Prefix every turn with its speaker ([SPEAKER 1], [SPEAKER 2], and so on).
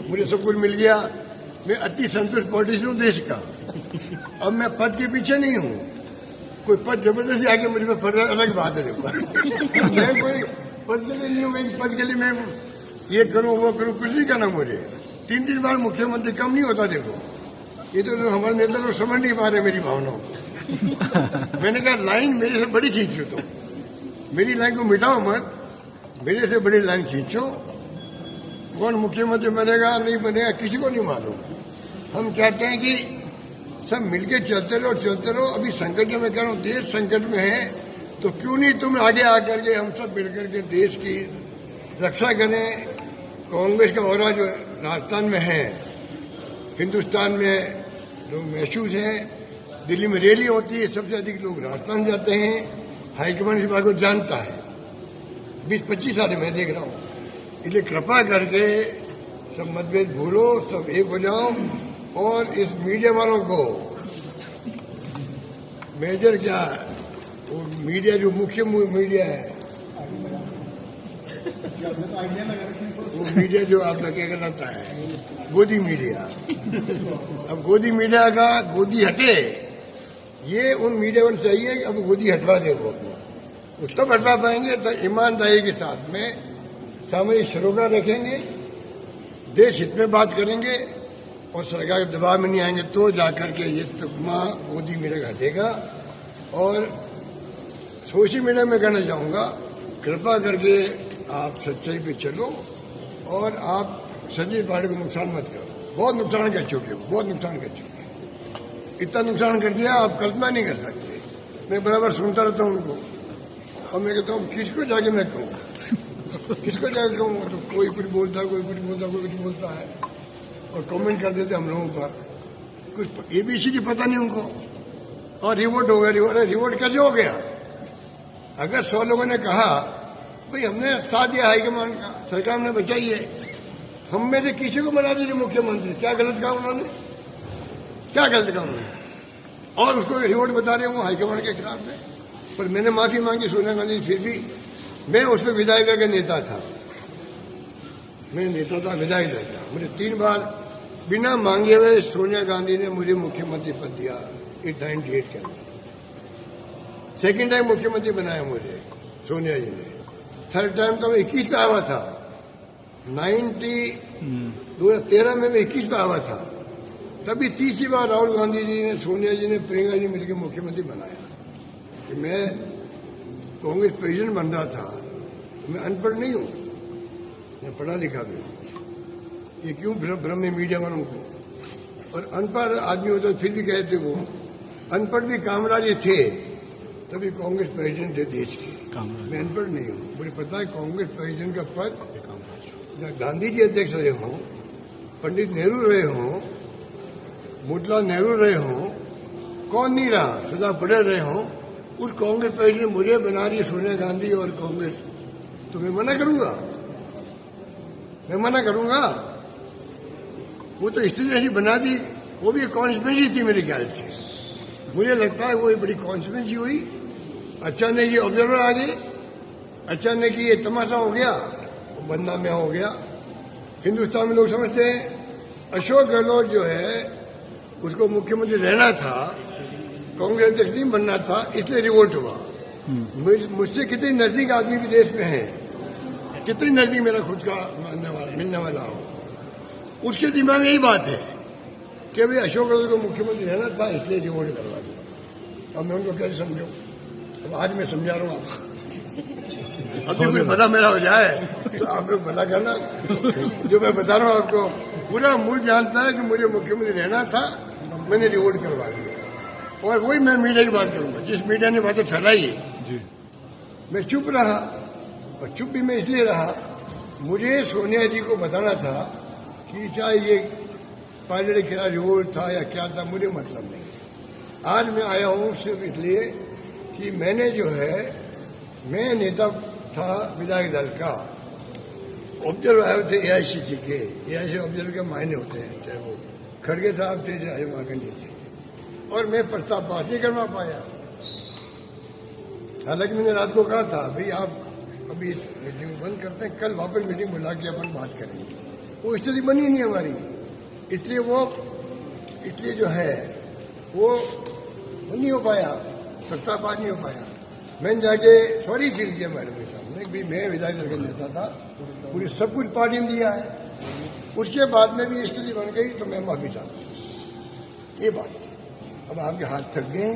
[SPEAKER 1] मुझे सब कुछ मिल गया, मैं अति संतुष्ट पॉलिटिशियन हूँ देश का। अब मैं पद के पीछे नहीं हूँ, कोई पद जबरदस्ती आके मुझे पर फर्ज अलग बात है। देखो मैं कोई पद के लिए नहीं हूँ, मैं पद के लिए मैं ये करूँ वो करूँ, कुछ नहीं करना मुझे। 3 बार मुख्यमंत्री कम नहीं होता। देखो ये तो हमारे नेता लोग समझ नहीं पा रहे मेरी भावनाओं को। मैंने कहा लाइन मेरे से बड़ी खींचो, तो मेरी लाइन को मिटाओ मत, मेरे से बड़ी लाइन खींचो। कौन मुख्यमंत्री बनेगा नहीं बनेगा किसी को नहीं मालूम। हम कहते हैं कि सब मिलके चलते रहो। अभी संकट में कह रहा हूँ, देश संकट में है, तो क्यों नहीं तुम आगे आकर के हम सब मिलकर के देश की रक्षा करें। कांग्रेस का औरा जो राजस्थान में है, हिंदुस्तान में लोग महसूस हैं। दिल्ली में रैली होती है, सबसे अधिक लोग राजस्थान जाते हैं। हाईकमान इस बात को जानता है। 20-25 साल मैं देख रहा हूँ। इसलिए कृपा करके सब मतभेद भूलो, सब एक हो जाओ। और इस मीडिया वालों को मेजर क्या, वो मीडिया जो मुख्य मीडिया है, वो मीडिया जो आपका क्या कहलाता है, गोदी मीडिया। अब गोदी मीडिया का गोदी हटे, ये उन मीडिया को चाहिए कि अब गोदी हटवा दे। वो तब हटवा पाएंगे तो ईमानदारी के साथ में सामने सरोकार रखेंगे, देश हित में बात करेंगे और सरकार के दबाव में नहीं आएंगे, तो जाकर के ये तुकमा गोदी मीडिया का हटेगा। और सोशल मीडिया में कहना चाहूंगा, कृपा करके आप सच्चाई पे चलो और आप संजीव पार्टी को नुकसान मत करो। बहुत नुकसान कर चुके हो, बहुत नुकसान कर चुके हैं। इतना नुकसान कर दिया आप कल्पना नहीं कर सकते। मैं बराबर सुनता रहता हूँ उनको, और मैं कहता हूँ किसको जाके मैं कहूँ, किसको जाके कहूँ। तो कोई कुछ बोलता है, कोई कुछ बोलता है, कोई कुछ बोलता है, और कमेंट कर देते हम लोगों पर। कुछ ABCD पता नहीं उनको। और रिवोट हो गया। रिवोट कैसे हो गया? अगर 100 लोगों ने कहा भाई हमने साथ दिया हाईकमान का, सरकार ने बचाई है, हम में से किसी को बना दीजिए मुख्यमंत्री, क्या गलत काम उन्होंने, क्या गलत काम उन्होंने? और उसको रिवोट बता रहे हो हाईकमान के खिलाफ में। पर मैंने माफी मांगी सोनिया गांधी, फिर भी मैं उसमें विधायक का नेता था, मैं नेता था, विधायक था। मुझे 3 बार बिना मांगे हुए सोनिया गांधी ने मुझे मुख्यमंत्री पद दिया 98 के अंदर। सेकेंड टाइम मुख्यमंत्री बनाया मुझे सोनिया जी ने। थर्ड टाइम तो मैं 21 पे आवा था, 2013 में मैं 21 पे आवा था। तभी तीसरी बार राहुल गांधी जी ने, सोनिया जी ने, प्रियंका जी मिलकर मुख्यमंत्री बनाया। कि मैं कांग्रेस प्रेसिडेंट बन रहा था, तो मैं अनपढ़ नहीं हूं, मैं पढ़ा लिखा भी हूं। ये क्यों भ्रम है मीडिया वालों को? और अनपढ़ आदमी होता फिर भी कहते वो अनपढ़ भी कामराज थे, तभी कांग्रेस प्रेसिडेंट थे देश के। मैं अनपढ़ नहीं हूँ, मुझे पता है कांग्रेस प्रेसिडेंट का पद गांधी जी अध्यक्ष रहे हों, पंडित नेहरू रहे हों, मोतीलाल नेहरू रहे हों, कौन नहीं रहा, सरदार पटेल रहे हों, उस कांग्रेस प्रेसिडेंट मुझे बना रही है सोनिया गांधी और कांग्रेस, तो मैं मना करूंगा? मैं मना करूंगा? वो तो स्थिति ऐसी बना दी, वो भी कॉन्स्पिरेसी थी मेरे ख्याल से। मुझे लगता है वो एक बड़ी कॉन्स्पिरेसी हुई। अचानक ये ऑब्जर्वर आ गए, अचानक ये तमाशा हो गया, बदनाम में हो गया। हिंदुस्तान में लोग समझते हैं अशोक गहलोत जो है उसको मुख्यमंत्री रहना था, कांग्रेस अध्यक्ष नहीं बनना था, इसलिए रिवोल्ट हुआ। मुझसे कितने नजदीक आदमी भी देश में है, कितनी नजदीक मेरा खुद का मिलने वाला हो, उसके दिमाग में यही बात है कि भाई अशोक गहलोत को मुख्यमंत्री रहना था, इसलिए रिवोल्ट करवा दिया। अब मैं उनको कैसे समझूं? अब आज मैं समझा रहा हूँ आपको। अभी कुछ भला मेरा हो जाए तो आप लोग भला करना। जो मैं बता रहा हूँ आपको, पूरा मुल्क जानता है कि मुझे मुख्यमंत्री रहना था, मैंने रिवोल्ट करवा दिया। और वही मैं मीडिया की बात करूंगा, जिस मीडिया ने बातें फैलाई मैं चुप रहा। और चुप भी मैं इसलिए रहा, मुझे सोनिया जी को बताना था कि चाहे ये पायलट के खिलाफ रिवोल्ट था या क्या था, मुझे मतलब नहीं। आज मैं आया हूँ सिर्फ इसलिए कि मैंने जो है, मैं नेता था विधायक दल का, ऑब्जर्वर आए थे AICC के। AICC ऑब्जर्वर के मायने होते हैं, चाहे वो खड़गे साहब थे चाहे मार्कंडी थे, और मैं प्रस्ताव पास नहीं करवा पाया। हालांकि मैंने रात को कहा था भाई आप अभी मीटिंग बंद करते हैं, कल वापस मीटिंग बुला के अपन बात करेंगे। वो स्थिति बनी नहीं हमारी, इसलिए जो है वो नहीं हो पाया, सत्ता पार नहीं हो पाया। मैंने जाके सॉरी फील किया मैडम के सामने कि मैं विधायक दल का नेता था, पूरी सब कुछ पार्टी में दिया है, उसके बाद में भी स्थिति बन गई तो मैं माफी चाहता हूँ। ये बात अब आपके हाथ थक गए